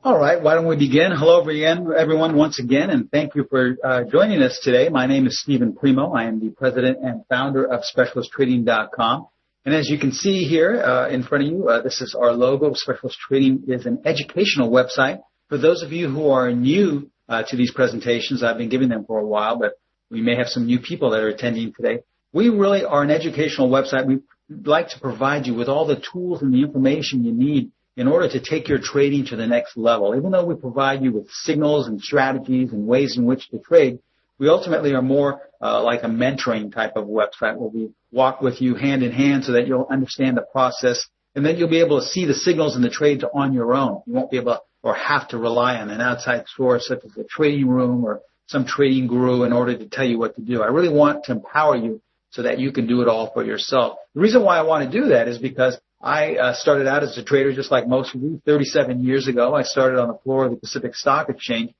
All right, why don't we begin? Hello again, everyone, once again, and thank you for joining us today. My name is Steven Primo. I am the president and founder of SpecialistTrading.com. And as you can see here in front of you, this is our logo. Specialist Trading is an educational website. For those of you who are new to these presentations, I've been giving them for a while, but we may have some new people that are attending today. We really are an educational website. We like to provide you with all the tools and the information you need in order to take your trading to the next level. Even though we provide you with signals and strategies and ways in which to trade, we ultimately are more like a mentoring type of website where we walk with you hand in hand so that you'll understand the process, and then you'll be able to see the signals and the trades on your own. You won't be able to, or have to rely on an outside source such as a trading room or some trading guru in order to tell you what to do. I really want to empower you so that you can do it all for yourself. The reason why I want to do that is because I started out as a trader just like most of you 37 years ago. I started on the floor of the Pacific Stock Exchange,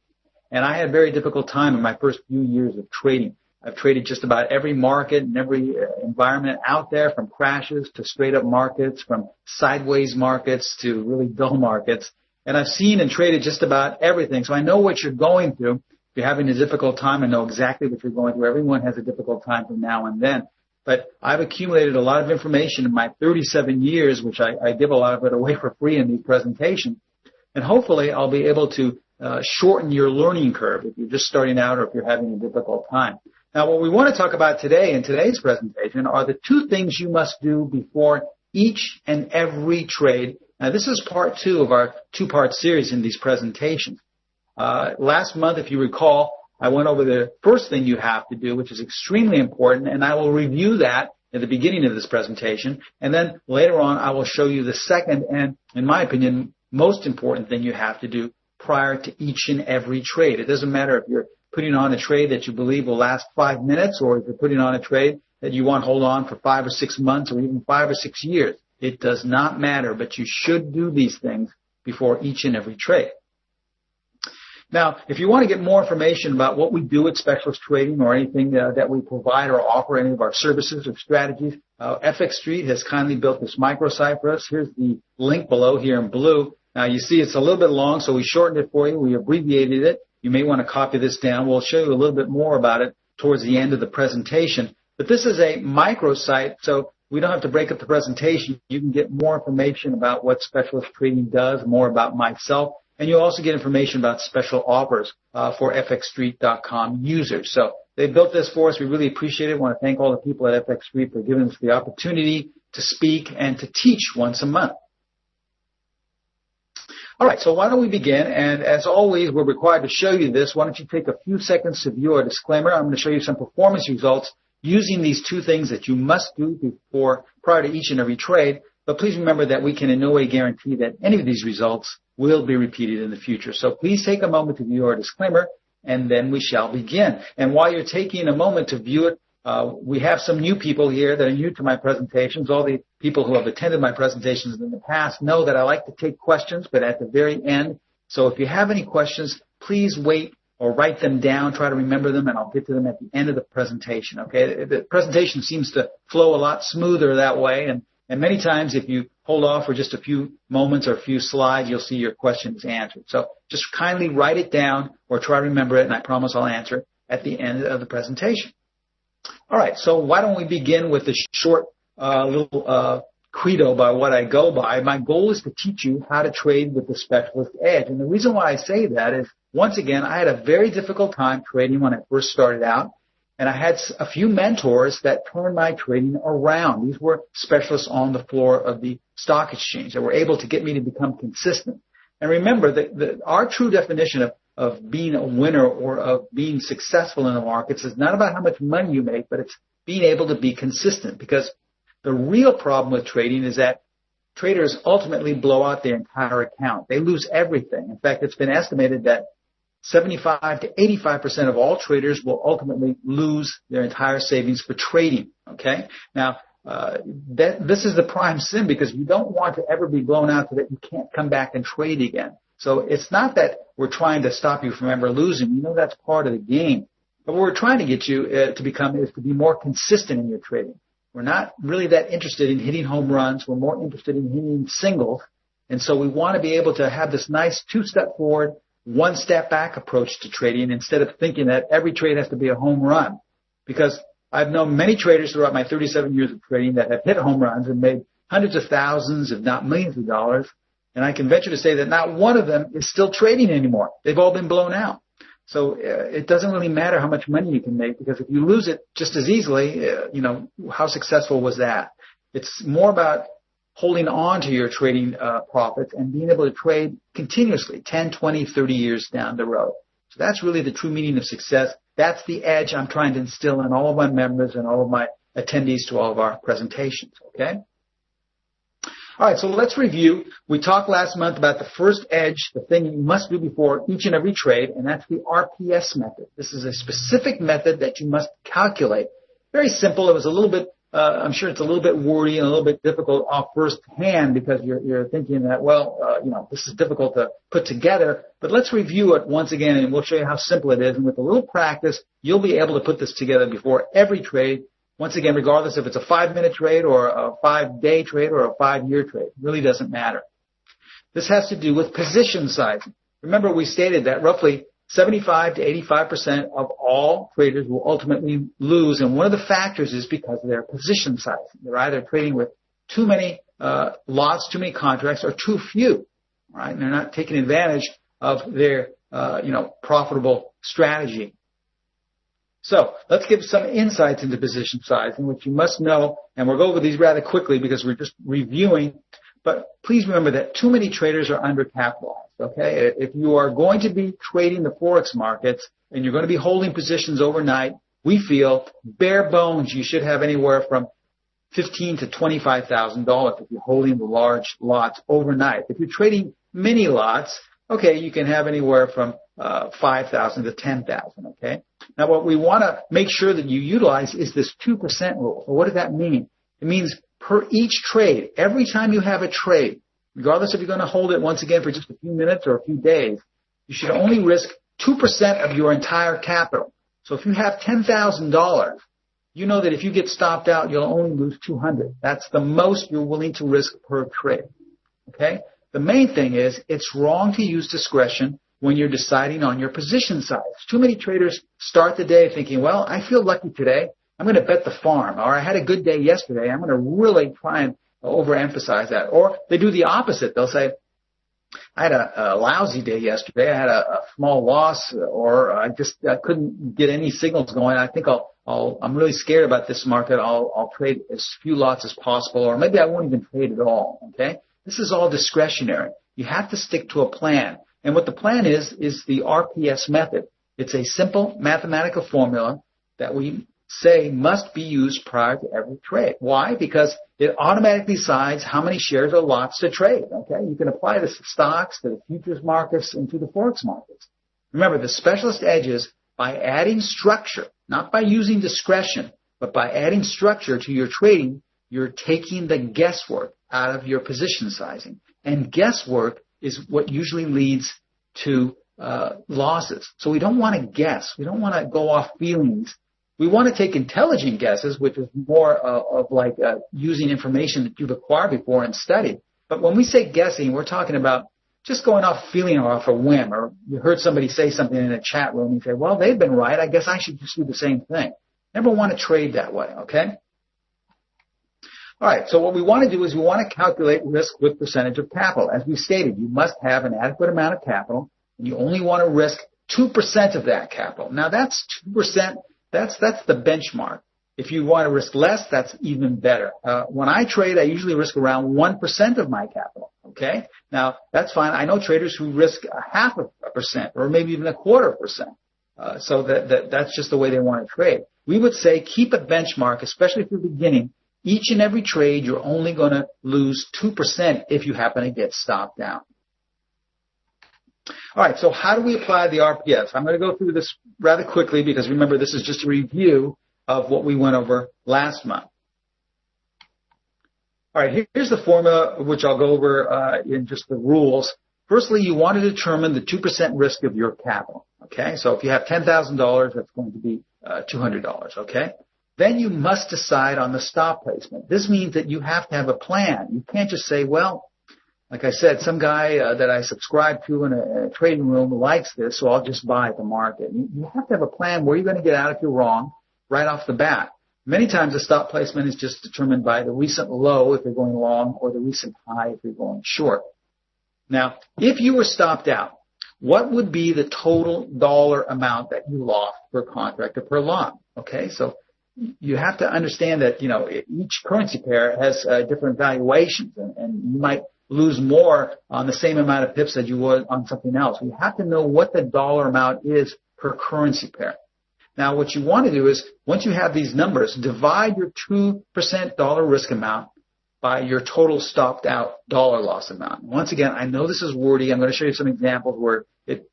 and I had a very difficult time in my first few years of trading. I've traded just about every market and every environment out there, from crashes to straight up markets, from sideways markets to really dull markets. And I've seen and traded just about everything. So I know what you're going through. If you're having a difficult time, I know exactly what you're going through. Everyone has a difficult time from now and then. But I've accumulated a lot of information in my 37 years, which I give a lot of it away for free in these presentations. And hopefully I'll be able to shorten your learning curve if you're just starting out or if you're having a difficult time. Now, what we want to talk about today in today's presentation are the two things you must do before each and every trade. Now, this is part two of our two-part series in these presentations. Last month, if you recall, I went over the first thing you have to do, which is extremely important, and I will review that at the beginning of this presentation. And then later on, I will show you the second and, in my opinion, most important thing you have to do prior to each and every trade. It doesn't matter if you're putting on a trade that you believe will last 5 minutes, or if you're putting on a trade that you want to hold on for 5 or 6 months or even 5 or 6 years. It does not matter, but you should do these things before each and every trade. Now, if you want to get more information about what we do at Specialist Trading or anything that we provide or offer, any of our services or strategies, FX Street has kindly built this microsite for us. Here's the link below here in blue. Now, you see it's a little bit long, so we shortened it for you. We abbreviated it. You may want to copy this down. We'll show you a little bit more about it towards the end of the presentation. But this is a microsite, so we don't have to break up the presentation. You can get more information about what Specialist Trading does, more about myself. And you'll also get information about special offers for FXStreet.com users. So they built this for us. We really appreciate it. I want to thank all the people at FX Street for giving us the opportunity to speak and to teach once a month. All right, so why don't we begin? And as always, we're required to show you this. Why don't you take a few seconds to view our disclaimer. I'm going to show you some performance results using these two things that you must do prior to each and every trade. But please remember that we can in no way guarantee that any of these results will be repeated in the future. So please take a moment to view our disclaimer, and then we shall begin. And while you're taking a moment to view it, we have some new people here that are new to my presentations. All the people who have attended my presentations in the past know that I like to take questions, but at the very end. So if you have any questions, please wait or write them down. Try to remember them, and I'll get to them at the end of the presentation. Okay? The presentation seems to flow a lot smoother that way, and many times if you hold off for just a few moments or a few slides, you'll see your questions answered. So just kindly write it down or try to remember it, and I promise I'll answer it at the end of the presentation. All right, so why don't we begin with a short little credo by what I go by. My goal is to teach you how to trade with the specialist edge. And the reason why I say that is, once again, I had a very difficult time trading when I first started out. And I had a few mentors that turned my trading around. These were specialists on the floor of the stock exchange that were able to get me to become consistent. And remember that our true definition of being a winner or of being successful in the markets is not about how much money you make, but it's being able to be consistent. Because the real problem with trading is that traders ultimately blow out their entire account. They lose everything. In fact, it's been estimated that 75 to 85% of all traders will ultimately lose their entire savings for trading. Okay? Now, this is the prime sin, because you don't want to ever be blown out so that you can't come back and trade again. So it's not that we're trying to stop you from ever losing. You know that's part of the game. But what we're trying to get you to become is to be more consistent in your trading. We're not really that interested in hitting home runs. We're more interested in hitting singles And so we want to be able to have this nice two-step forward, one-step back approach to trading instead of thinking that every trade has to be a home run. Because I've known many traders throughout my 37 years of trading that have hit home runs and made hundreds of thousands, if not millions of dollars. And I can venture to say that not one of them is still trading anymore. They've all been blown out. So it doesn't really matter how much money you can make, because if you lose it just as easily, how successful was that? It's more about holding on to your trading profits and being able to trade continuously 10, 20, 30 years down the road. So that's really the true meaning of success. That's the edge I'm trying to instill in all of my members and all of my attendees to all of our presentations, okay? All right, so let's review. We talked last month about the first edge, the thing you must do before each and every trade, and that's the RPS method. This is a specific method that you must calculate. Very simple. It was a little bit, I'm sure it's a little bit wordy and a little bit difficult off first hand because you're thinking that, this is difficult to put together. But let's review it once again, and we'll show you how simple it is. And with a little practice, you'll be able to put this together before every trade. Once again, regardless if it's a 5-minute trade or a 5-day trade or a 5-year trade, it really doesn't matter. This has to do with position sizing. Remember, we stated that roughly 75 to 85% of all traders will ultimately lose, and one of the factors is because of their position sizing. They're either trading with too many lots, too many contracts, or too few, right? And they're not taking advantage of their, profitable strategy. So let's give some insights into position sizing, which you must know, and we'll go over these rather quickly because we're just reviewing. But please remember that too many traders are undercapitalized, okay? If you are going to be trading the Forex markets and you're going to be holding positions overnight, we feel bare bones you should have anywhere from $15,000 to $25,000 if you're holding the large lots overnight. If you're trading mini lots, okay, you can have anywhere from 5,000 to 10,000, okay? Now, what we want to make sure that you utilize is this 2% rule. So what does that mean? It means per each trade, every time you have a trade, regardless if you're going to hold it once again for just a few minutes or a few days, you should only risk 2% of your entire capital. So if you have $10,000, you know that if you get stopped out, you'll only lose $200. That's the most you're willing to risk per trade, okay? The main thing is it's wrong to use discretion when you're deciding on your position size. Too many traders start the day thinking, well, I feel lucky today. I'm going to bet the farm. Or I had a good day yesterday. I'm going to really try and overemphasize that. Or they do the opposite. They'll say, I had a lousy day yesterday. I had a small loss, or I couldn't get any signals going. I think I'm really scared about this market. I'll trade as few lots as possible, or maybe I won't even trade at all. Okay? This is all discretionary. You have to stick to a plan. And what the plan is the RPS method. It's a simple mathematical formula that we say must be used prior to every trade. Why? Because it automatically decides how many shares or lots to trade. Okay? You can apply this to stocks, to the futures markets, and to the Forex markets. Remember, the specialist edges, by adding structure, not by using discretion, but by adding structure to your trading, you're taking the guesswork out of your position sizing. And guesswork is what usually leads to losses. So we don't want to guess. We don't want to go off feelings. We want to take intelligent guesses, which is more of like using information that you've acquired before and studied. But when we say guessing, we're talking about just going off feeling or off a whim, or you heard somebody say something in a chat room and you say, well, they've been right. I guess I should just do the same thing. Never want to trade that way, okay? All right, so what we want to do is we want to calculate risk with percentage of capital. As we stated, you must have an adequate amount of capital, and you only want to risk 2% of that capital. Now, that's 2%. That's the benchmark. If you want to risk less, that's even better. When I trade, I usually risk around 1% of my capital, okay? Now, that's fine. I know traders who risk 0.5% or maybe even 0.25%. So that's just the way they want to trade. We would say keep a benchmark, especially if you're beginning. Each and every trade, you're only going to lose 2% if you happen to get stopped down. All right, so how do we apply the RPS? I'm going to go through this rather quickly because, remember, this is just a review of what we went over last month. All right, here's the formula, which I'll go over in just the rules. Firstly, you want to determine the 2% risk of your capital, okay? So if you have $10,000, that's going to be $200, okay? Then you must decide on the stop placement. This means that you have to have a plan. You can't just say, well, like I said, some guy that I subscribe to in a trading room likes this, so I'll just buy at the market. You have to have a plan where you're going to get out if you're wrong right off the bat. Many times the stop placement is just determined by the recent low if you're going long or the recent high if you're going short. Now, if you were stopped out, what would be the total dollar amount that you lost per contract or per lot? Okay, so you have to understand that, each currency pair has different valuations, and you might lose more on the same amount of pips that you would on something else. You have to know what the dollar amount is per currency pair. Now, what you want to do is, once you have these numbers, divide your 2% dollar risk amount by your total stopped out dollar loss amount. Once again, I know this is wordy. I'm going to show you some examples where it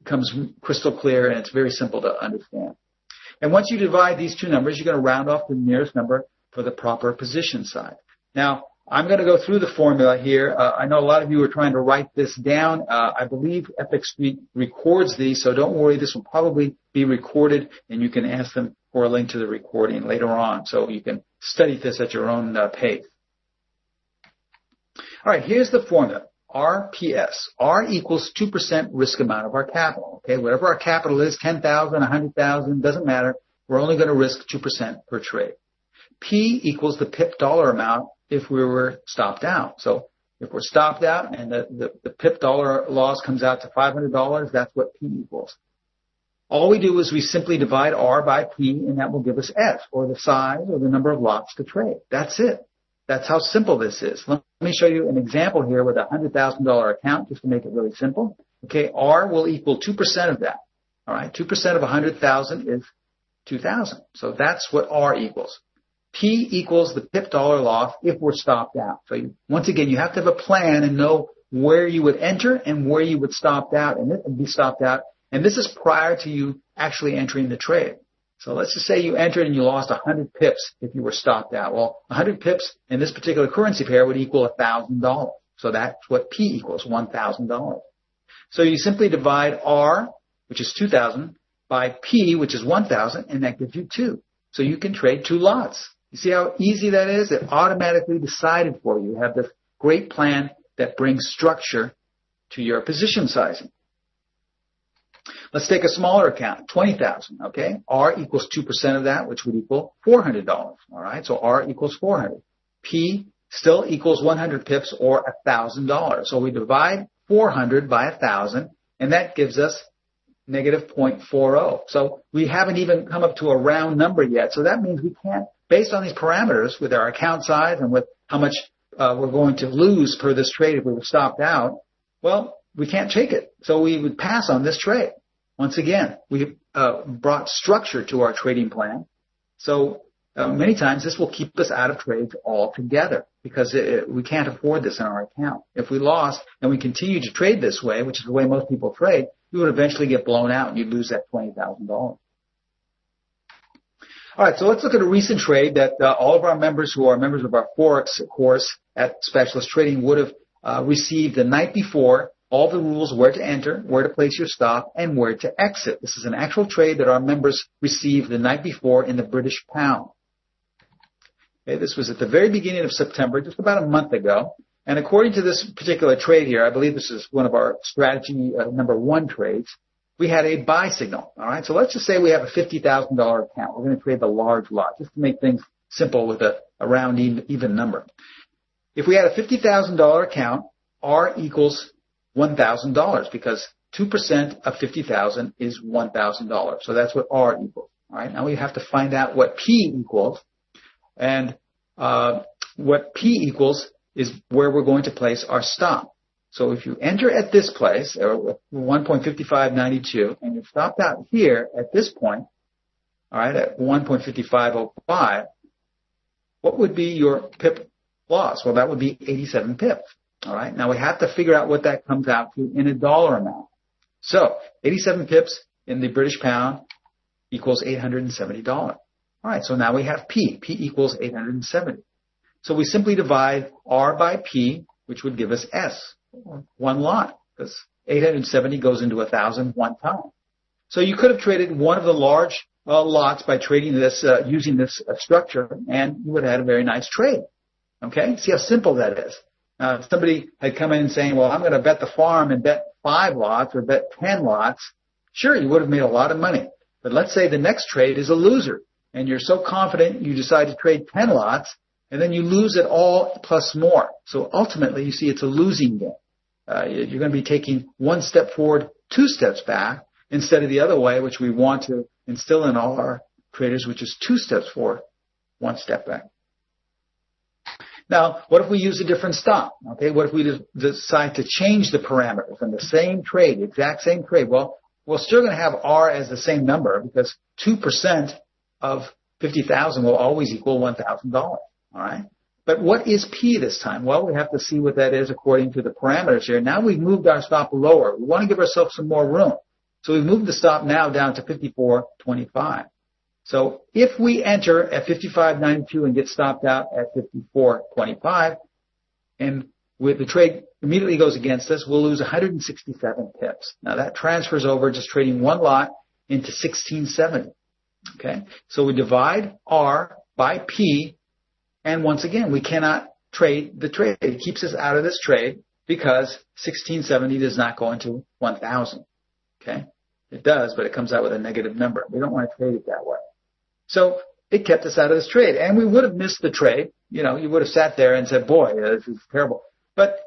becomes crystal clear and it's very simple to understand. And once you divide these two numbers, you're going to round off the nearest number for the proper position size. Now, I'm going to go through the formula here. I know a lot of you are trying to write this down. I believe Epic Street records these, so don't worry. This will probably be recorded, and you can ask them for a link to the recording later on, so you can study this at your own pace. All right, here's the formula. RPS. R equals 2% risk amount of our capital. Okay, whatever our capital is, 10,000, 100,000, doesn't matter. We're only going to risk 2% per trade. P equals the pip dollar amount if we were stopped out. So if we're stopped out and the pip dollar loss comes out to $500, that's what P equals. All we do is we simply divide R by P, and that will give us S, or the size or the number of lots to trade. That's it. That's how simple this is. Let me show you an example here with a $100,000 account, just to make it really simple. Okay, R will equal 2% of that. All right, 2% of 100,000 is 2,000. So that's what R equals. P equals the pip dollar loss if we're stopped out. So once again, you have to have a plan and know where you would enter and where you would stop out and be stopped out. And this is prior to you actually entering the trade. So let's just say you entered and you lost 100 pips if you were stopped out. Well, 100 pips in this particular currency pair would equal $1,000. So that's what P equals, $1,000. So you simply divide R, which is 2,000, by P, which is 1,000, and that gives you 2. So you can trade 2 lots. You see how easy that is? It automatically decided for you. You have this great plan that brings structure to your position sizing. Let's take a smaller account, 20,000, okay? R equals 2% of that, which would equal $400, all right? So R equals 400. P still equals 100 pips or $1,000. So we divide 400 by 1,000, and that gives us negative 0.40. So we haven't even come up to a round number yet. So that means we can't, based on these parameters with our account size and with how much we're going to lose per this trade if we were stopped out, well, we can't take it. So we would pass on this trade. Once again, we brought structure to our trading plan. So many times this will keep us out of trades altogether because we can't afford this in our account. If we lost and we continue to trade this way, which is the way most people trade, we would eventually get blown out and you'd lose that $20,000. All right, so let's look at a recent trade that all of our members who are members of our Forex course at Specialist Trading would have received the night before, all the rules, where to enter, where to place your stop, and where to exit. This is an actual trade that our members received the night before in the British pound. Okay, this was at the very beginning of September, just about a month ago. And according to this particular trade here, I believe this is one of our strategy number 1 trades, we had a buy signal. All right, so let's just say we have a $50,000 account. We're going to trade the large lot just to make things simple with a round even number. If we had a $50,000 account, R equals $1,000 because 2% of 50,000 is $1,000. So that's what R equals. All right, now we have to find out what P equals. And what P equals is where we're going to place our stop. So if you enter at this place, 1.5592, and you're stopped out here at this point, all right, at 1.5505, what would be your pip loss? Well, that would be 87 pips. All right, now we have to figure out what that comes out to in a dollar amount. So 87 pips in the British pound equals $870. All right, so now we have P. P equals 870. So we simply divide R by P, which would give us S, one lot, because 870 goes into 1,000 one time. So you could have traded one of the large lots by trading this, using this structure, and you would have had a very nice trade. Okay, see how simple that is. Now, if somebody had come in saying, well, I'm going to bet the farm and bet 5 lots or bet 10 lots, sure, you would have made a lot of money. But let's say the next trade is a loser, and you're so confident you decide to trade 10 lots, and then you lose it all plus more. So ultimately, you see, it's a losing game. You're going to be taking 1 step forward, 2 steps back, instead of the other way, which we want to instill in all our traders, which is 2 steps forward, 1 step back. Now, what if we use a different stop? Okay, what if we decide to change the parameters in the same trade, the exact same trade? Well, we're still going to have R as the same number because 2% of 50,000 will always equal $1,000. All right. But what is P this time? Well, we have to see what that is according to the parameters here. Now we've moved our stop lower. We want to give ourselves some more room. So we've moved the stop now down to 54.25. So if we enter at 55.92 and get stopped out at 54.25, and with the trade immediately goes against us, we'll lose 167 pips. Now that transfers over just trading 1 lot into 1670. Okay, so we divide R by P, and once again, we cannot trade the trade. It keeps us out of this trade because 1670 does not go into 1000. Okay, it does, but it comes out with a negative number. We don't want to trade it that way. So it kept us out of this trade, and we would have missed the trade. You know, you would have sat there and said, boy, this is terrible. But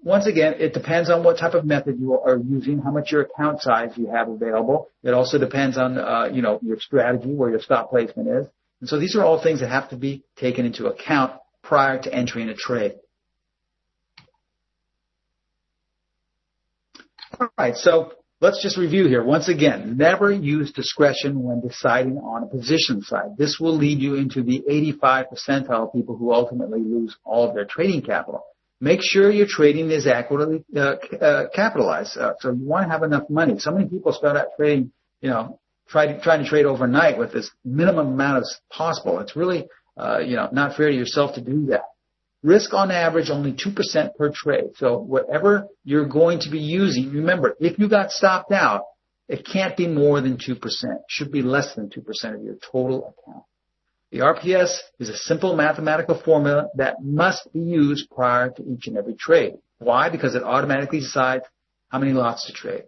once again, it depends on what type of method you are using, how much your account size you have available. It also depends on, your strategy, where your stop placement is. And so these are all things that have to be taken into account prior to entering a trade. All right, so let's just review here. Once again, never use discretion when deciding on a position size. This will lead you into the 85th percentile of people who ultimately lose all of their trading capital. Make sure your trading is accurately capitalized. So you want to have enough money. So many people start out trading, trying to trade overnight with this minimum amount as possible. It's really, not fair to yourself to do that. Risk on average only 2% per trade. So whatever you're going to be using, remember, if you got stopped out, it can't be more than 2%. It should be less than 2% of your total account. The RPS is a simple mathematical formula that must be used prior to each and every trade. Why? Because it automatically decides how many lots to trade.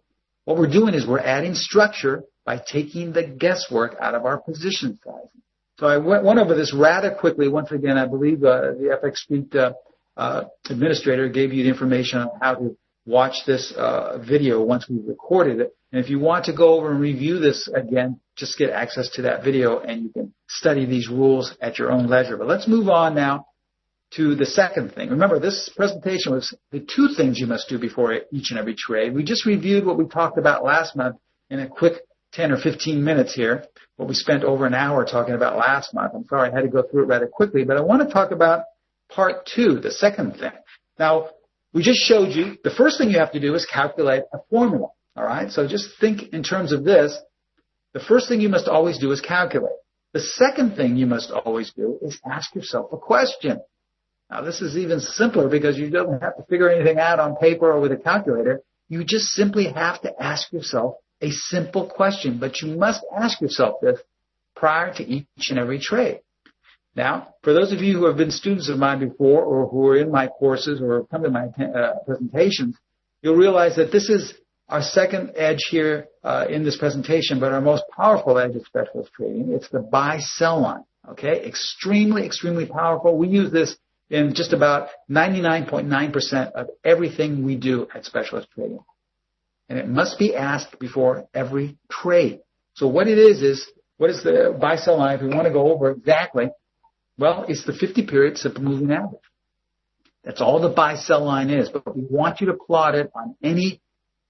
What we're doing is we're adding structure by taking the guesswork out of our position sizing. So I went over this rather quickly. Once again, I believe the FX Street administrator gave you the information on how to watch this video once we recorded it. And if you want to go over and review this again, just get access to that video and you can study these rules at your own leisure. But let's move on now to the second thing. Remember, this presentation was the 2 things you must do before each and every trade. We just reviewed what we talked about last month in a quick 10 or 15 minutes here, what we spent over an hour talking about last month. I'm sorry I had to go through it rather quickly, but I want to talk about part 2, the second thing. Now, we just showed you the first thing you have to do is calculate a formula. All right, so just think in terms of this. The first thing you must always do is calculate. The second thing you must always do is ask yourself a question. Now, this is even simpler because you don't have to figure anything out on paper or with a calculator. You just simply have to ask yourself a simple question, but you must ask yourself this prior to each and every trade. Now, for those of you who have been students of mine before or who are in my courses or come to my presentations, you'll realize that this is our second edge here in this presentation, but our most powerful edge of specialist trading. It's the buy-sell line, okay? Extremely, extremely powerful. We use this in just about 99.9% of everything we do at specialist trading. And it must be asked before every trade. So what it is what is the buy-sell line? If we want to go over exactly, well, it's the 50-period simple moving average. That's all the buy-sell line is, but we want you to plot it on any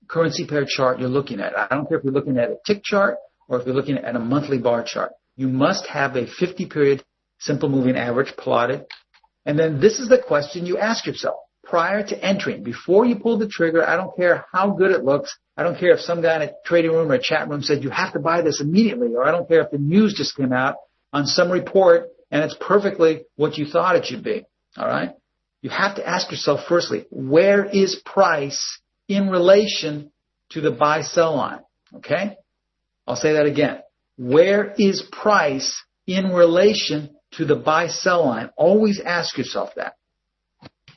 currency pair chart you're looking at. I don't care if you're looking at a tick chart or if you're looking at a monthly bar chart. You must have a 50-period simple moving average plotted. And then this is the question you ask yourself prior to entering. Before you pull the trigger, I don't care how good it looks. I don't care if some guy in a trading room or a chat room said you have to buy this immediately, or I don't care if the news just came out on some report and it's perfectly what you thought it should be. All right? You have to ask yourself firstly, where is price in relation to the buy-sell line? Okay? I'll say that again. Where is price in relation to the buy-sell line? Always ask yourself that.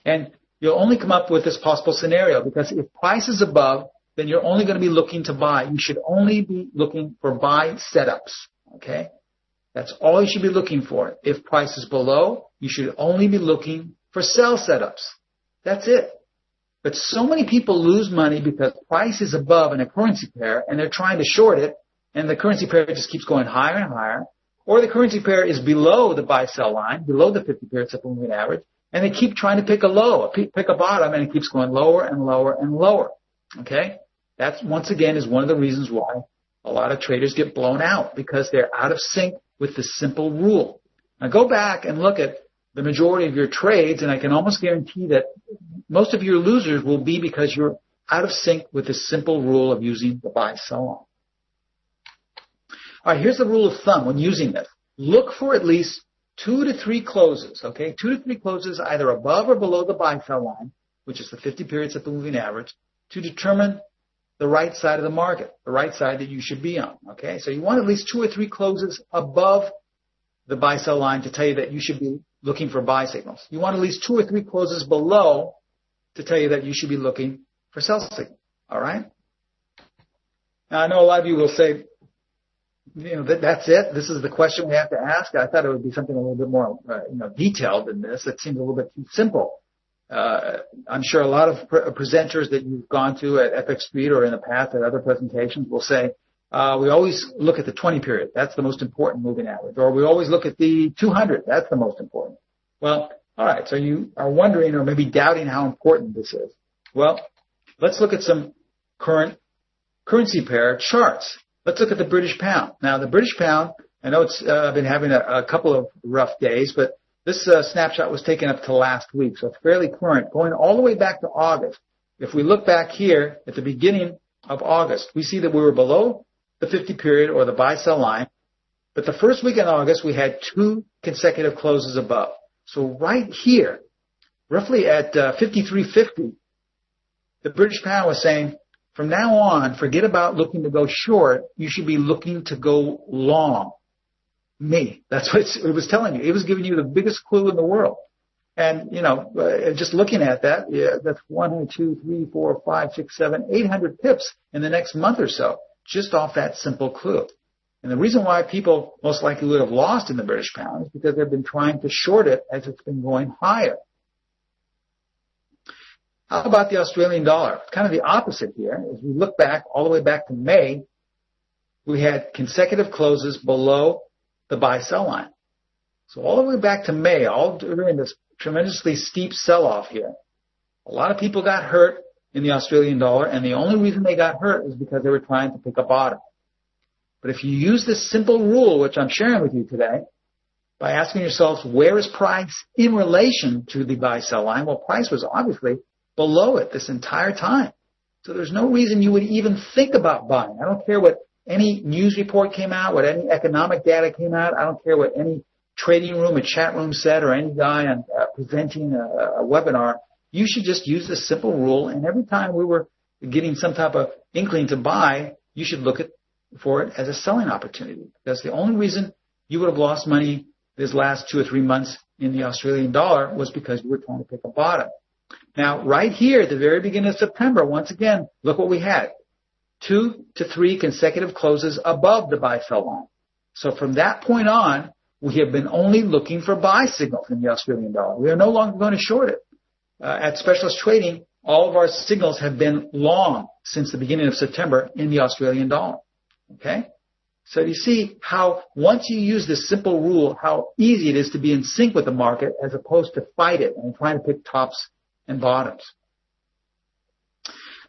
And you'll only come up with this possible scenario, because if price is above, then you're only going to be looking to buy. You should only be looking for buy setups, okay? That's all you should be looking for. If price is below, you should only be looking for sell setups. That's it. But so many people lose money because price is above in a currency pair and they're trying to short it, and the currency pair just keeps going higher and higher. Or the currency pair is below the buy-sell line, below the 50-period simple moving average, and they keep trying to pick a low, pick a bottom, and it keeps going lower and lower and lower. Okay? That's, once again, is one of the reasons why a lot of traders get blown out, because they're out of sync with the simple rule. Now go back and look at the majority of your trades, and I can almost guarantee that most of your losers will be because you're out of sync with the simple rule of using the buy-sell line. All right, here's the rule of thumb when using this. Look for at least 2 to 3 closes, okay? 2 to 3 closes either above or below the buy-sell line, which is the 50-period simple moving average, to determine the right side of the market, the right side that you should be on, okay? So you want at least 2 or 3 closes above the buy-sell line to tell you that you should be looking for buy signals. You want at least 2 or 3 closes below to tell you that you should be looking for sell signals, all right? Now, I know a lot of you will say, that's it. This is the question we have to ask. I thought it would be something a little bit more, detailed than this. It seems a little bit too simple. I'm sure a lot of presenters that you've gone to at FX Street or in the past at other presentations will say, we always look at the 20 period. That's the most important moving average. Or we always look at the 200. That's the most important. Well, all right. So you are wondering or maybe doubting how important this is. Well, let's look at some current currency pair charts. Let's look at the British pound. Now, the British pound, I know it's been having a couple of rough days, but this snapshot was taken up to last week, so it's fairly current, going all the way back to August. If we look back here at the beginning of August, we see that we were below the 50 period or the buy-sell line, but the first week in August, we had 2 consecutive closes above. So right here, roughly at 53.50, the British pound was saying, from now on, forget about looking to go short. You should be looking to go long. That's what it was telling you. It was giving you the biggest clue in the world. And, just looking at that, that's 1, 2, 3, 4, 5, 6, 7, 800 pips in the next month or so, just off that simple clue. And the reason why people most likely would have lost in the British pound is because they've been trying to short it as it's been going higher. How about the Australian dollar? It's kind of the opposite here. As we look back, all the way back to May, we had consecutive closes below the buy-sell line. So all the way back to May, all during this tremendously steep sell-off here, a lot of people got hurt in the Australian dollar, and the only reason they got hurt was because they were trying to pick a bottom. But if you use this simple rule, which I'm sharing with you today, by asking yourselves, where is price in relation to the buy-sell line? Well, price was obviously below it this entire time. So there's no reason you would even think about buying. I don't care what any news report came out, what any economic data came out. I don't care what any trading room or chat room said or any guy on presenting a webinar. You should just use this simple rule, and every time we were getting some type of inkling to buy, you should look for it as a selling opportunity. Because the only reason you would have lost money this last 2 or 3 months in the Australian dollar was because you were trying to pick a bottom. Now, right here at the very beginning of September, once again, look what we had. 2 to 3 consecutive closes above the buy-sell line. So from that point on, we have been only looking for buy signals in the Australian dollar. We are no longer going to short it. At Specialist Trading, all of our signals have been long since the beginning of September in the Australian dollar. Okay? So you see how once you use this simple rule, how easy it is to be in sync with the market as opposed to fight it and trying to pick tops and bottoms.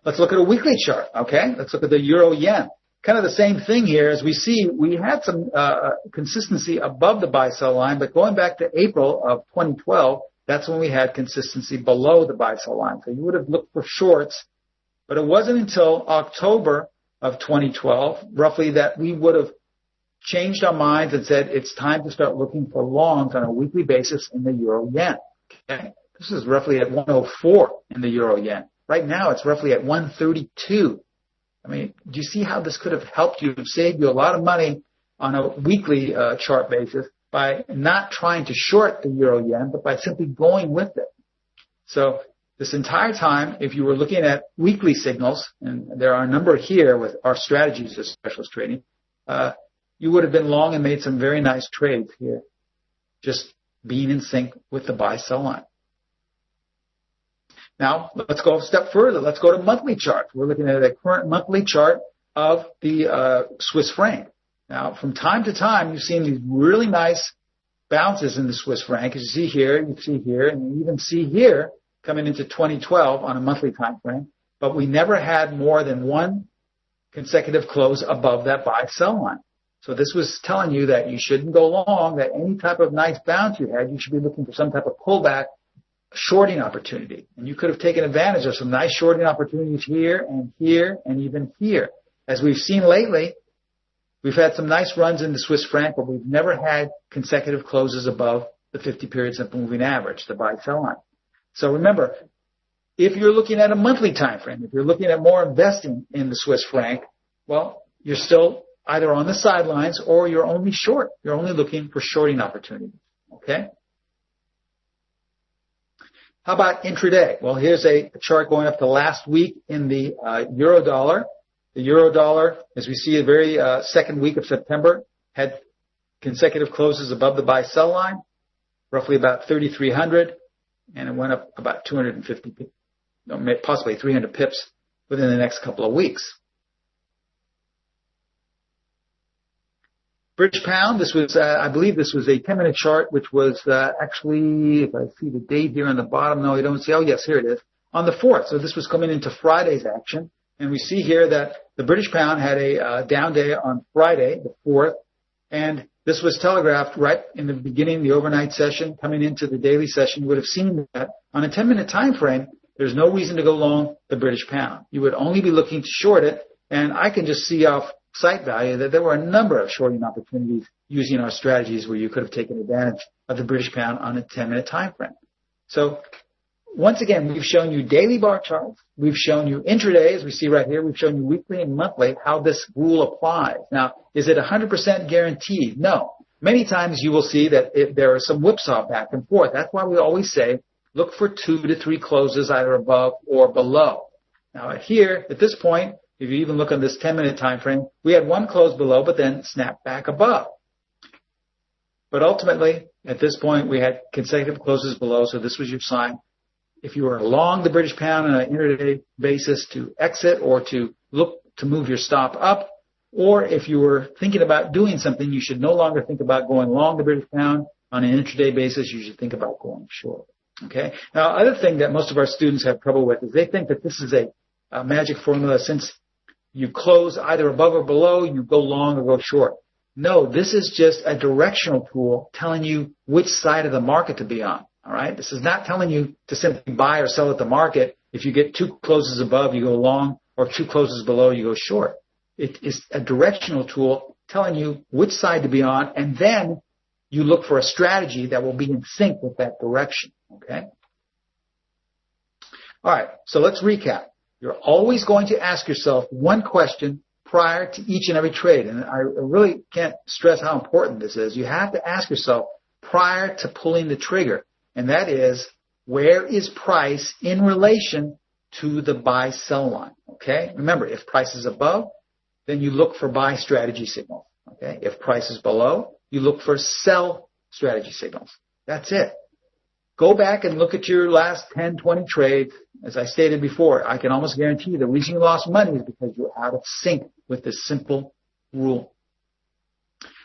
Let's look at a weekly chart, okay? Let's look at the euro-yen. Kind of the same thing here. As we see, we had some consistency above the buy-sell line, but going back to April of 2012, that's when we had consistency below the buy-sell line. So you would have looked for shorts, but it wasn't until October of 2012, roughly, that we would have changed our minds and said it's time to start looking for longs on a weekly basis in the euro-yen, okay? This is roughly at 104 in the euro-yen. Right now, it's roughly at 132. I mean, do you see how this could have helped you, saved you a lot of money on a weekly chart basis by not trying to short the euro-yen, but by simply going with it? So this entire time, if you were looking at weekly signals, and there are a number here with our strategies of specialist trading, you would have been long and made some very nice trades here, just being in sync with the buy-sell line. Now, let's go a step further. Let's go to monthly charts. We're looking at a current monthly chart of the Swiss franc. Now, from time to time, you've seen these really nice bounces in the Swiss franc. As you see here, and you even see here coming into 2012 on a monthly time frame. But we never had more than one consecutive close above that buy-sell line. So this was telling you that you shouldn't go long, that any type of nice bounce you had, you should be looking for some type of pullback shorting opportunity. And you could have taken advantage of some nice shorting opportunities here and even here. As we've seen lately, we've had some nice runs in the Swiss franc, but we've never had consecutive closes above the 50-period simple moving average, the buy-sell line. So remember, if you're looking at a monthly time frame, if you're looking at more investing in the Swiss franc, well, you're still either on the sidelines or you're only short. You're only looking for shorting opportunities. Okay? How about intraday? Well, here's a chart going up to last week in the euro dollar. The euro dollar, as we see, the very second week of September, had consecutive closes above the buy-sell line, roughly about 3,300, and it went up about 250, possibly 300 pips within the next couple of weeks. British pound, this was, I believe this was a 10-minute chart, which was actually, if I see the date here on the bottom, no, I don't see, oh yes, here it is, on the 4th. So this was coming into Friday's action. And we see here that the British pound had a down day on Friday, the 4th, and this was telegraphed right in the beginning, the overnight session, coming into the daily session. You would have seen that on a 10-minute time frame, there's no reason to go long the British pound. You would only be looking to short it, and I can just see off site value that there were a number of shorting opportunities using our strategies where you could have taken advantage of the British pound on a 10-minute time frame. So once again, we've shown you daily bar charts. We've shown you intraday, as we see right here. We've shown you weekly and monthly how this rule applies. Now, is it 100% guaranteed? No. Many times you will see that there are some whipsaw back and forth. That's why we always say look for 2 to 3 closes either above or below. Now, here, at this point, if you even look on this 10-minute time frame, we had one close below, but then snapped back above. But ultimately, at this point, we had consecutive closes below, so this was your sign. If you were along the British pound on an intraday basis to exit or to look to move your stop up, or if you were thinking about doing something, you should no longer think about going long the British pound on an intraday basis. You should think about going short. Okay. Now, other thing that most of our students have trouble with is they think that this is a magic formula. Since you close either above or below, you go long or go short. No, this is just a directional tool telling you which side of the market to be on. All right. This is not telling you to simply buy or sell at the market. If you get 2 closes above, you go long, or 2 closes below, you go short. It is a directional tool telling you which side to be on, and then you look for a strategy that will be in sync with that direction. Okay. All right. So let's recap. You're always going to ask yourself one question prior to each and every trade. And I really can't stress how important this is. You have to ask yourself prior to pulling the trigger. And that is, where is price in relation to the buy-sell line? Okay? Remember, if price is above, then you look for buy strategy signals. Okay? If price is below, you look for sell strategy signals. That's it. Go back and look at your last 10, 20 trades. As I stated before, I can almost guarantee you the reason you lost money is because you're out of sync with this simple rule.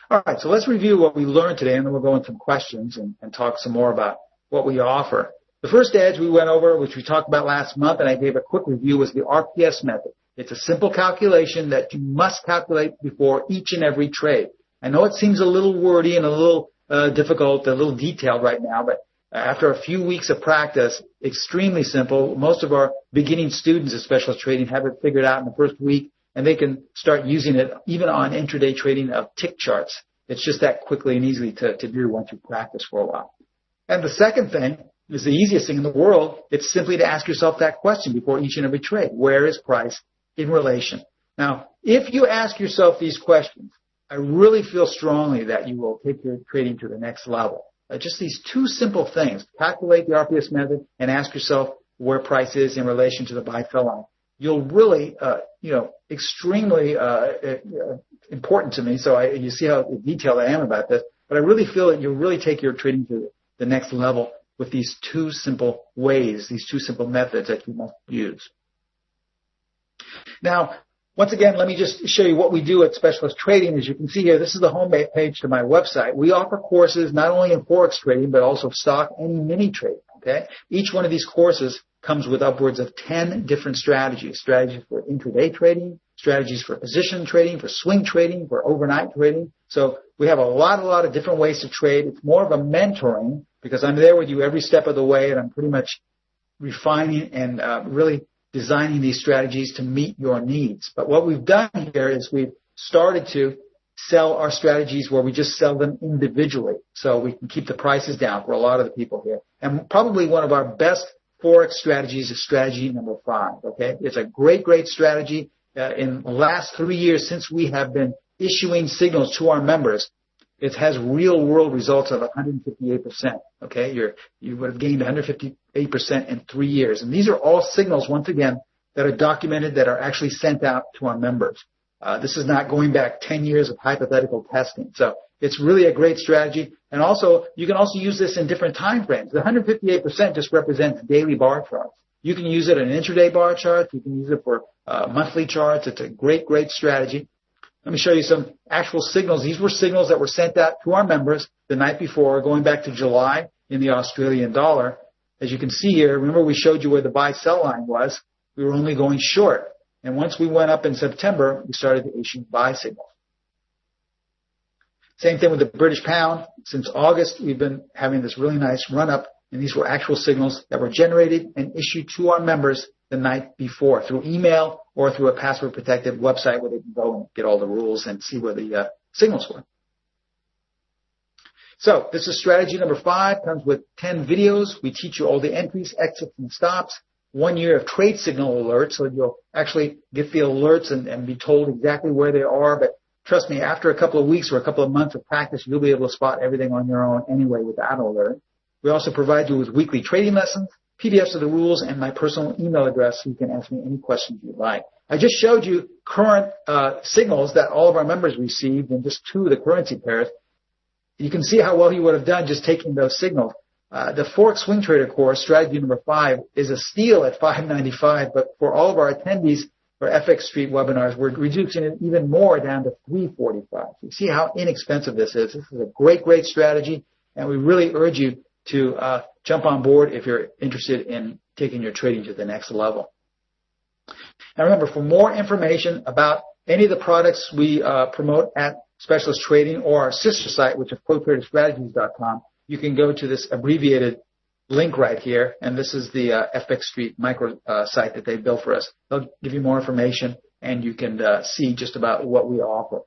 All right, so let's review what we learned today, and then we'll go into some questions and talk some more about what we offer. The first edge we went over, which we talked about last month, and I gave a quick review, was the RPS method. It's a simple calculation that you must calculate before each and every trade. I know it seems a little wordy and a little difficult, a little detailed right now, but after a few weeks of practice, extremely simple. Most of our beginning students of specialist trading have it figured out in the first week, and they can start using it even on intraday trading of tick charts. It's just that quickly and easily to do once you practice for a while. And the second thing is the easiest thing in the world. It's simply to ask yourself that question before each and every trade. Where is price in relation? Now, if you ask yourself these questions, I really feel strongly that you will take your trading to the next level. Just these two simple things. Calculate the RPS method and ask yourself, where price is in relation to the buy-sell line. You'll really, extremely important to me. So you see how detailed I am about this. But I really feel that you'll really take your trading to the next level with these two simple ways, these two simple methods that you must use. Now, once again, let me just show you what we do at Specialist Trading. As you can see here, this is the home page to my website. We offer courses not only in Forex trading, but also stock and mini trading. Okay? Each one of these courses comes with upwards of 10 different strategies. Strategies for intraday trading, strategies for position trading, for swing trading, for overnight trading. So we have a lot of different ways to trade. It's more of a mentoring because I'm there with you every step of the way, and I'm pretty much refining and really designing these strategies to meet your needs. But what we've done here is we've started to sell our strategies where we just sell them individually so we can keep the prices down for a lot of the people here. And probably one of our best Forex strategies is strategy number 5, okay? It's a great strategy. In the last 3 years since we have been issuing signals to our members, it has real world results of 158%, okay? You would have gained 158% in 3 years. And these are all signals, once again, that are documented, that are actually sent out to our members. This is not going back 10 years of hypothetical testing. So it's really a great strategy. And also, you can also use this in different time frames. The 158% just represents daily bar charts. You can use it in intraday bar charts. You can use it for monthly charts. It's a great strategy. Let me show you some actual signals. These were signals that were sent out to our members the night before, going back to July in the Australian dollar. As you can see here, remember we showed you where the buy-sell line was. We were only going short. And once we went up in September, we started to issue buy signals. Same thing with the British pound. Since August, we've been having this really nice run-up, and these were actual signals that were generated and issued to our members the night before through email or through a password-protected website where they can go and get all the rules and see where the signals were. So this is strategy number 5. Comes with 10 videos. We teach you all the entries, exits, and stops. 1 year of trade signal alerts, so you'll actually get the alerts and be told exactly where they are. But trust me, after a couple of weeks or a couple of months of practice, you'll be able to spot everything on your own anyway without an alert. We also provide you with weekly trading lessons, PDFs of the rules, and my personal email address so you can ask me any questions you'd like. I just showed you current signals that all of our members received in just 2 of the currency pairs. You can see how well you would have done just taking those signals. The Forex Swing Trader course, strategy number 5, is a steal at $5.95, but for all of our attendees for FX Street webinars, we're reducing it even more down to $3.45. You see how inexpensive this is. This is a great strategy, and we really urge you to jump on board if you're interested in taking your trading to the next level. Now remember, for more information about any of the products we promote at Specialist Trading or our sister site, which is ProTraderStrategies.com, you can go to this abbreviated link right here, and this is the FX Street micro site that they built for us. They'll give you more information, and you can see just about what we offer.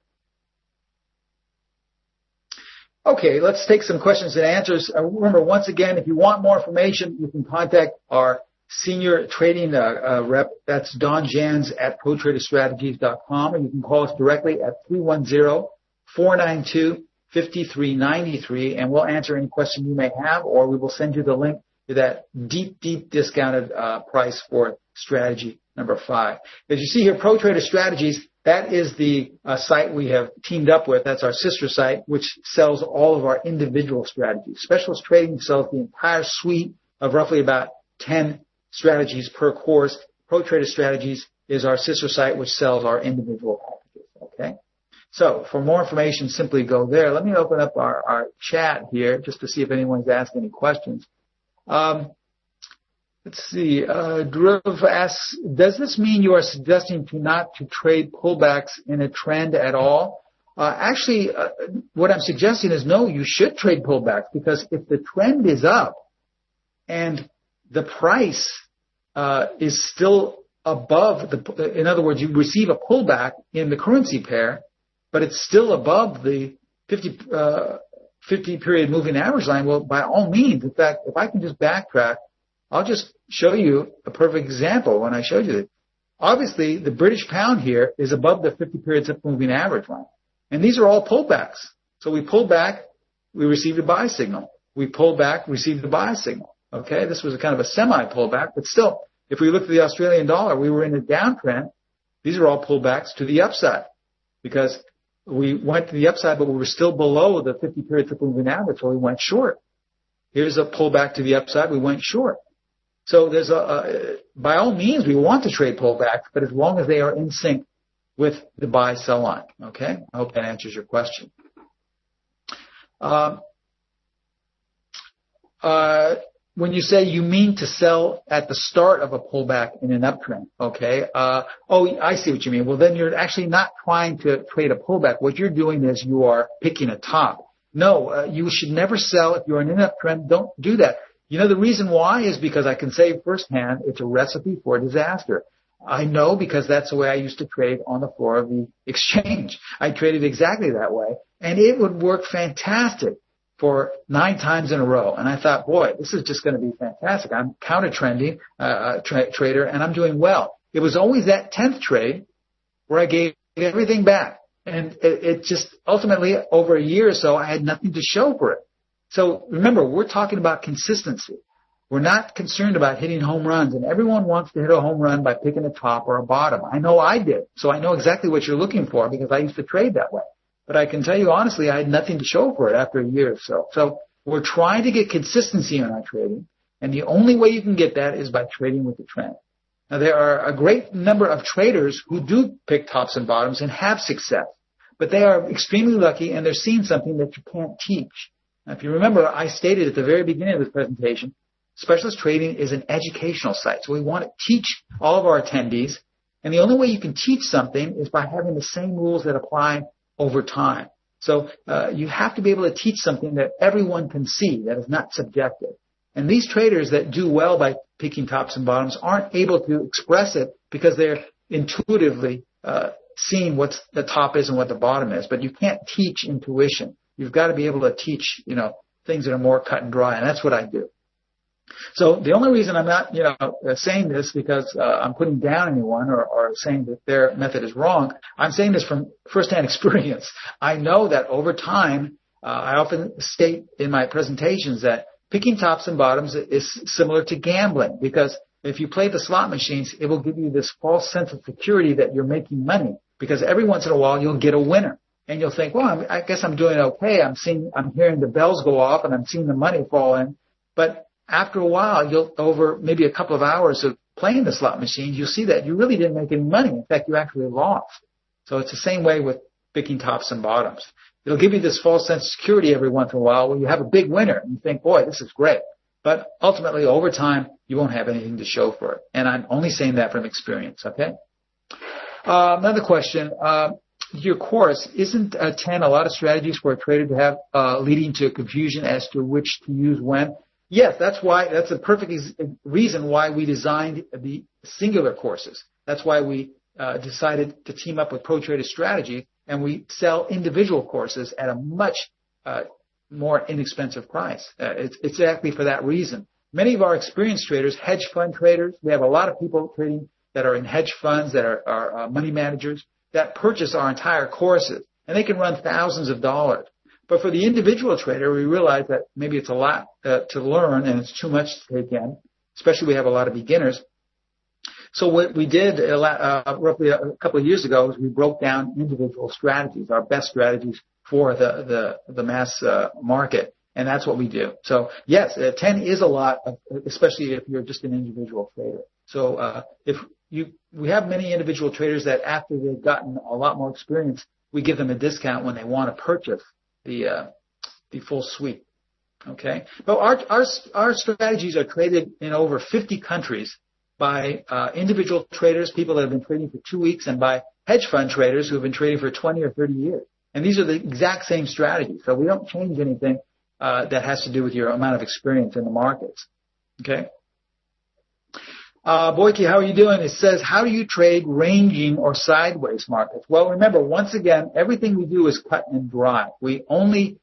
Okay, let's take some questions and answers. Remember, once again, if you want more information, you can contact our senior trading rep. That's Don Jans at ProTraderStrategies.com, or you can call us directly at 310-492-5393, and we'll answer any question you may have, or we will send you the link to that deep discounted price for strategy number 5. As you see here, ProTrader Strategies, that is the site we have teamed up with. That's our sister site, which sells all of our individual strategies. Specialist Trading sells the entire suite of roughly about 10 strategies per course. ProTrader Strategies is our sister site, which sells our individual packages. Okay. So for more information, simply go there. Let me open up our chat here just to see if anyone's asked any questions. Let's see. Dhruv asks, does this mean you are suggesting not to trade pullbacks in a trend at all? Actually, what I'm suggesting is no, you should trade pullbacks, because if the trend is up and the price is still above in other words, you receive a pullback in the currency pair, but it's still above the 50 period moving average line, well, by all means, in fact, if I can just backtrack, I'll just show you a perfect example when I showed you it. Obviously, the British pound here is above the 50 period moving average line. And these are all pullbacks. So we pulled back, we received a buy signal. We pulled back, received a buy signal. Okay, this was a kind of a semi-pullback, but still, if we look at the Australian dollar, we were in a downtrend. These are all pullbacks to the upside because we went to the upside, but we were still below the 50-period triple moving average, so we went short. Here's a pullback to the upside. We went short. So there's by all means, we want to trade pullbacks, but as long as they are in sync with the buy-sell line. Okay? I hope that answers your question. When you say you mean to sell at the start of a pullback in an uptrend, okay? I see what you mean. Well, then you're actually not trying to trade a pullback. What you're doing is you are picking a top. No, you should never sell if you're in an uptrend. Don't do that. You know, the reason why is because I can say firsthand it's a recipe for disaster. I know because that's the way I used to trade on the floor of the exchange. I traded exactly that way, and it would work fantastic for 9 times in a row. And I thought, boy, this is just going to be fantastic. I'm counter-trending trader, and I'm doing well. It was always that 10th trade where I gave everything back. And it just ultimately, over a year or so, I had nothing to show for it. So remember, we're talking about consistency. We're not concerned about hitting home runs, and everyone wants to hit a home run by picking a top or a bottom. I know I did. So I know exactly what you're looking for because I used to trade that way. But I can tell you honestly, I had nothing to show for it after a year or so. So we're trying to get consistency in our trading, and the only way you can get that is by trading with the trend. Now, there are a great number of traders who do pick tops and bottoms and have success, but they are extremely lucky, and they're seeing something that you can't teach. Now, if you remember, I stated at the very beginning of this presentation, Specialist Trading is an educational site. So we want to teach all of our attendees, and the only way you can teach something is by having the same rules that apply over time. So you have to be able to teach something that everyone can see, that is not subjective. And these traders that do well by picking tops and bottoms aren't able to express it because they're intuitively seeing what the top is and what the bottom is. But you can't teach intuition. You've got to be able to teach, things that are more cut and dry, and that's what I do. So the only reason I'm not, saying this because I'm putting down anyone or saying that their method is wrong. I'm saying this from firsthand experience. I know that over time, I often state in my presentations that picking tops and bottoms is similar to gambling because if you play the slot machines, it will give you this false sense of security that you're making money because every once in a while you'll get a winner. And you'll think, well, I guess I'm doing okay. I'm hearing the bells go off and I'm seeing the money fall in. But after a while, over maybe a couple of hours of playing the slot machines, you'll see that you really didn't make any money. In fact, you actually lost. So it's the same way with picking tops and bottoms. It'll give you this false sense of security every once in a while where you have a big winner and you think, boy, this is great. But ultimately, over time, you won't have anything to show for it. And I'm only saying that from experience, okay? Another question. Your course, isn't 10 a lot of strategies for a trader to have leading to confusion as to which to use when? Yes, that's a perfect reason why we designed the singular courses. That's why we decided to team up with Pro Trader Strategy, and we sell individual courses at a much more inexpensive price. It's exactly for that reason. Many of our experienced traders, hedge fund traders, we have a lot of people trading that are in hedge funds, that are money managers, that purchase our entire courses, and they can run thousands of dollars. But for the individual trader, we realize that maybe it's a lot to learn and it's too much to take in, especially we have a lot of beginners. So what we did roughly a couple of years ago is we broke down individual strategies, our best strategies for the mass market, and that's what we do. So yes, 10 is a lot, especially if you're just an individual trader. So we have many individual traders that after they've gotten a lot more experience, we give them a discount when they want to purchase the full suite. Okay, but our strategies are traded in over 50 countries by individual traders, people that have been trading for 2 weeks, and by hedge fund traders who have been trading for 20 or 30 years. And these are the exact same strategies. So we don't change anything that has to do with your amount of experience in the markets. Okay. Boyke, how are you doing? It says, how do you trade ranging or sideways markets? Well, remember, once again, everything we do is cut and dry. We only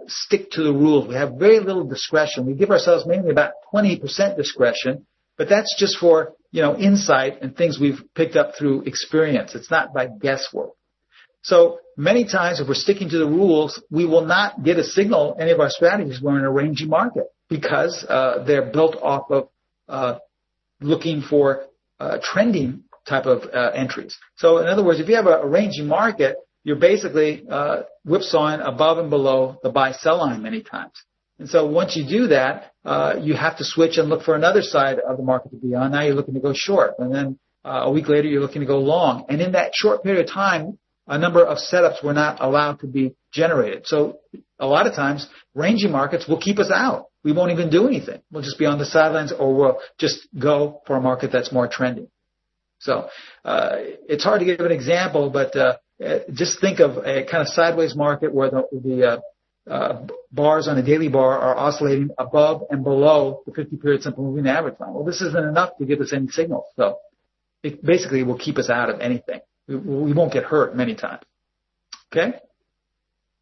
stick to the rules. We have very little discretion. We give ourselves mainly about 20% discretion, but that's just for, insight and things we've picked up through experience. It's not by guesswork. So many times if we're sticking to the rules, we will not get a signal, any of our strategies, we're in a ranging market because they're built off of looking for trending type of entries. So in other words, if you have a ranging market, you're basically whipsawing above and below the buy-sell line many times. And so once you do that, you have to switch and look for another side of the market to be on. Now you're looking to go short. And then a week later, you're looking to go long. And in that short period of time, a number of setups were not allowed to be generated. So a lot of times, ranging markets will keep us out. We won't even do anything. We'll just be on the sidelines, or we'll just go for a market that's more trendy. So it's hard to give an example, but just think of a kind of sideways market where the bars on a daily bar are oscillating above and below the 50-period simple moving average line. Well, this isn't enough to give us any signal. So it basically will keep us out of anything. We won't get hurt many times. Okay?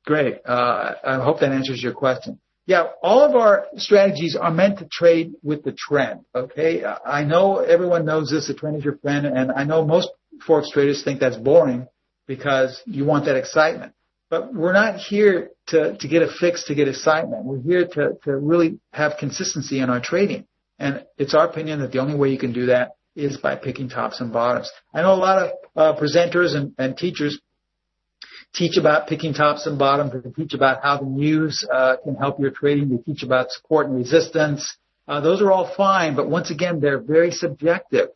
Great. I hope that answers your question. Yeah, all of our strategies are meant to trade with the trend. Okay? I know everyone knows this, the trend is your friend, and I know most Forex traders think that's boring because you want that excitement. But we're not here to get a fix, to get excitement. We're here to really have consistency in our trading. And it's our opinion that the only way you can do that is by picking tops and bottoms. I know a lot of presenters and teachers teach about picking tops and bottoms. They teach about how the news can help your trading. They teach about support and resistance. Those are all fine, but once again, they're very subjective.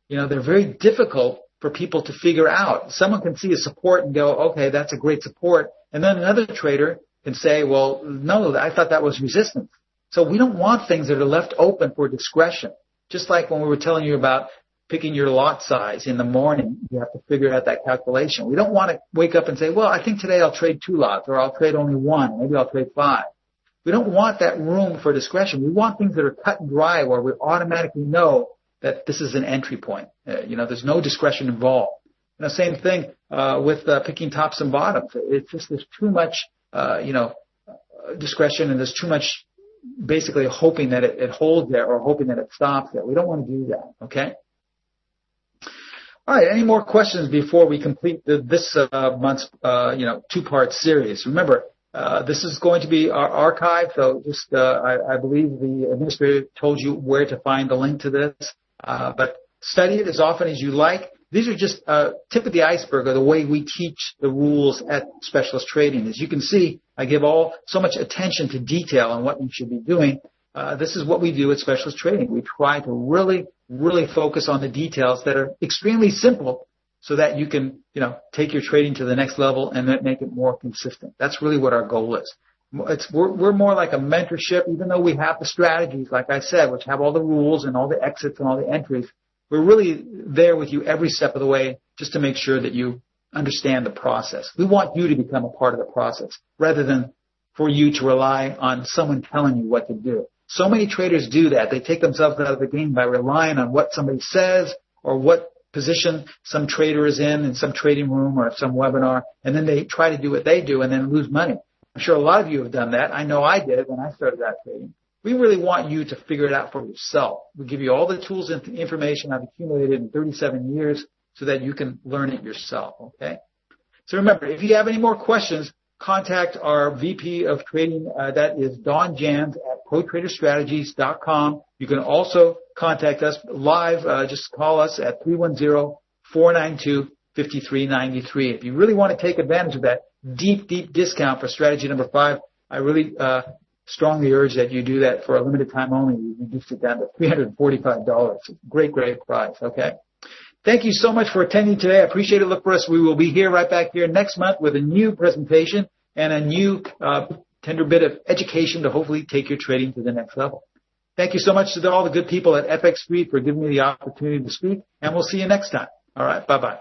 You know, they're very difficult for people to figure out. Someone can see a support and go, okay, that's a great support. And then another trader can say, well, no, I thought that was resistance. So we don't want things that are left open for discretion. Just like when we were telling you about picking your lot size in the morning, you have to figure out that calculation. We don't want to wake up and say, well, I think today I'll trade 2 lots, or I'll trade only 1, maybe I'll trade 5. We don't want that room for discretion. We want things that are cut and dry where we automatically know that this is an entry point. There's no discretion involved. And the same thing with picking tops and bottoms. It's just there's too much, discretion, and there's too much basically hoping that it holds there or hoping that it stops there. We don't want to do that, okay? All right, any more questions before we complete this month's, 2-part series? Remember, this is going to be our archive, so just, I believe the administrator told you where to find the link to this, but study it as often as you like. These are just tip of the iceberg of the way we teach the rules at Specialist Trading. As you can see, I give so much attention to detail on what you should be doing. This is what we do at Specialist Trading. We try to really, really focus on the details that are extremely simple so that you can, take your trading to the next level and make it more consistent. That's really what our goal is. We're more like a mentorship, even though we have the strategies, like I said, which have all the rules and all the exits and all the entries. We're really there with you every step of the way just to make sure that you understand the process. We want you to become a part of the process rather than for you to rely on someone telling you what to do. So many traders do that. They take themselves out of the game by relying on what somebody says or what position some trader is in some trading room or some webinar, and then they try to do what they do and then lose money. I'm sure a lot of you have done that. I know I did when I started out trading. We really want you to figure it out for yourself. We give you all the tools and information I've accumulated in 37 years so that you can learn it yourself, okay? So remember, if you have any more questions, contact our VP of Trading. That is Dawn Jans at ProTraderStrategies.com. You can also contact us live. Just call us at 310-492-5393. If you really want to take advantage of that deep discount for strategy number 5, I really strongly urge that you do that for a limited time only. We reduced it down to $345. Great price, okay? Thank you so much for attending today. I appreciate it. Look for us. We will be here right back here next month with a new presentation and a new tender bit of education to hopefully take your trading to the next level. Thank you so much to all the good people at FX Street for giving me the opportunity to speak, and we'll see you next time. All right, bye-bye.